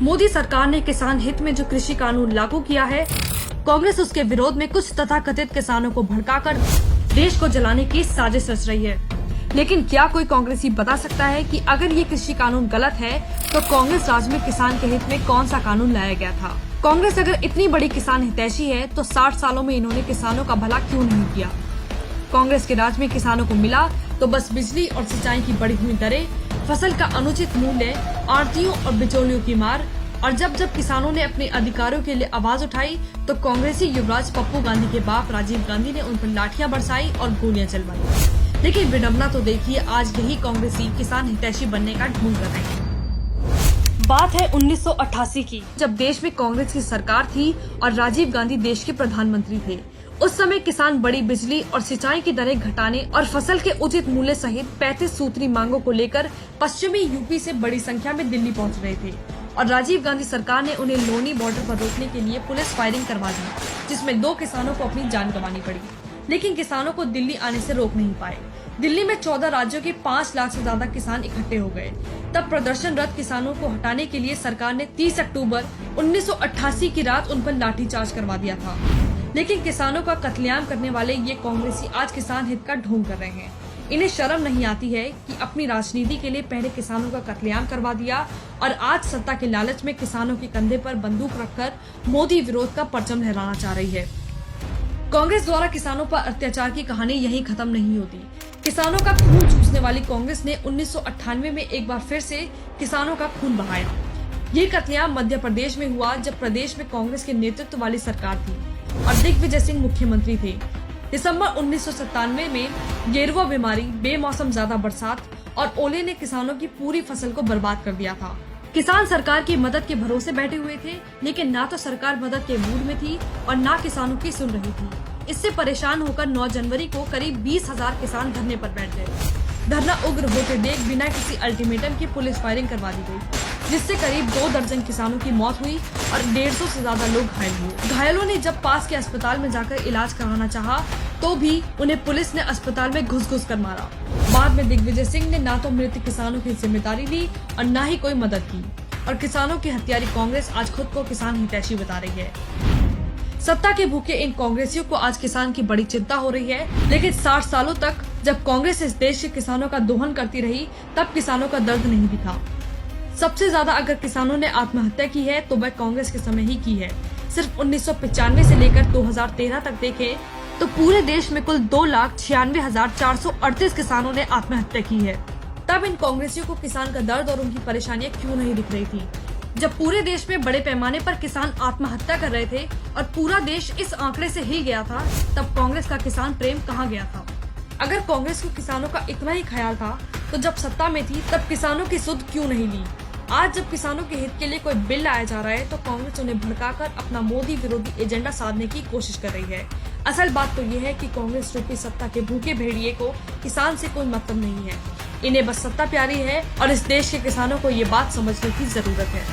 मोदी सरकार ने किसान हित में जो कृषि कानून लागू किया है, कांग्रेस उसके विरोध में कुछ तथाकथित किसानों को भड़काकर देश को जलाने की साजिश रच रही है। लेकिन क्या कोई कांग्रेसी बता सकता है कि अगर ये कृषि कानून गलत है तो कांग्रेस राज में किसान के हित में कौन सा कानून लाया गया था? कांग्रेस अगर इतनी बड़ी किसान हितैषी है तो 60 सालों में इन्होंने किसानों का भला क्यों नहीं किया? कांग्रेस के राज में किसानों को मिला तो बस बिजली और सिंचाई की बढ़ी हुई दरें, फसल का अनुचित मूल्य, आढ़तियों और बिचौलियों की मार, और जब जब किसानों ने अपने अधिकारों के लिए आवाज उठाई तो कांग्रेसी युवराज पप्पू गांधी के बाप राजीव गांधी ने उन पर लाठियां बरसाई और गोलियां चलवाई। लेकिन विडम्बना तो देखिए, आज यही कांग्रेसी किसान हितैषी बनने का ढोंग कर रहे हैं। बात है 1988 की, जब देश में कांग्रेस की सरकार थी और राजीव गांधी देश के प्रधानमंत्री थे। उस समय किसान बड़ी बिजली और सिंचाई की दरें घटाने और फसल के उचित मूल्य सहित 35 सूत्री मांगों को लेकर पश्चिमी यूपी से बड़ी संख्या में दिल्ली पहुंच रहे थे और राजीव गांधी सरकार ने उन्हें लोनी बॉर्डर पर रोकने के लिए पुलिस फायरिंग करवा दी, जिसमें 2 किसानों को अपनी जान गंवानी पड़ी। लेकिन किसानों को दिल्ली आने से रोक नहीं पाए। दिल्ली में 14 राज्यों के 5 लाख से ज्यादा किसान इकट्ठे हो गए। तब प्रदर्शनरत किसानों को हटाने के लिए सरकार ने 30 अक्टूबर 1988 की रात उन पर लाठीचार्ज करवा दिया था। लेकिन किसानों का कत्लेआम करने वाले ये कांग्रेसी आज किसान हित का ढोंग कर रहे हैं। इन्हें शर्म नहीं आती है कि अपनी राजनीति के लिए पहले किसानों का कत्लेआम करवा दिया और आज सत्ता के लालच में किसानों के कंधे पर बंदूक रखकर मोदी विरोध का परचम लहराना चाह रही है। कांग्रेस द्वारा किसानों पर अत्याचार की कहानी यहीं खत्म नहीं होती। किसानों का खून चूसने वाली कांग्रेस ने 1998 में एक बार फिर से किसानों का खून बहाया। ये कत्लेआम मध्य प्रदेश में हुआ, जब प्रदेश में कांग्रेस के नेतृत्व वाली सरकार थी और दिग्विजय सिंह मुख्यमंत्री थे। दिसंबर 1997 में गेरुआ बीमारी, बेमौसम ज्यादा बरसात और ओले ने किसानों की पूरी फसल को बर्बाद कर दिया था। किसान सरकार की मदद के भरोसे बैठे हुए थे, लेकिन ना तो सरकार मदद के मूड में थी और ना किसानों की सुन रही थी। इससे परेशान होकर 9 जनवरी को करीब 20,000 किसान धरने पर बैठ गए। धरना उग्र होते देख बिना किसी अल्टीमेटम की पुलिस फायरिंग करवा दी गई, जिससे करीब 2 दर्जन किसानों की मौत हुई और 150 से ज्यादा लोग घायल हुए। घायलों ने जब पास के अस्पताल में जाकर इलाज कराना चाहा तो भी उन्हें पुलिस ने अस्पताल में घुस कर मारा। बाद में दिग्विजय सिंह ने ना तो मृत किसानों की जिम्मेदारी ली और न ही कोई मदद की, और किसानों की हत्यारी कांग्रेस आज खुद को किसान हितैषी बता रही है। सत्ता के भूखे इन कांग्रेसियों को आज किसान की बड़ी चिंता हो रही है। लेकिन 60 सालों तक जब कांग्रेस इस देश के किसानों का दोहन करती रही, तब किसानों का दर्द नहीं दिखा। सबसे ज्यादा अगर किसानों ने आत्महत्या की है तो वह कांग्रेस के समय ही की है। सिर्फ 1995 से लेकर 2013 तक देखें तो पूरे देश में कुल 2,96,438 किसानों ने आत्महत्या की है। तब इन कांग्रेसियों को किसान का दर्द और उनकी परेशानियां क्यों नहीं दिख रही थी? जब पूरे देश में बड़े पैमाने पर किसान आत्महत्या कर रहे थे और पूरा देश इस आंकड़े से हिल गया था, तब कांग्रेस का किसान प्रेम कहाँ गया था? अगर कांग्रेस को किसानों का इतना ही ख्याल था तो जब सत्ता में थी तब किसानों की सुध क्यों नहीं ली? आज जब किसानों के हित के लिए कोई बिल लाया जा रहा है तो कांग्रेस उन्हें भड़काकर अपना मोदी विरोधी एजेंडा साधने की कोशिश कर रही है। असल बात तो ये है कि कांग्रेस रूपी सत्ता के भूखे भेड़िए को किसान से कोई मतलब नहीं है। इन्हें बस सत्ता प्यारी है और इस देश के किसानों को ये बात समझने की जरूरत है।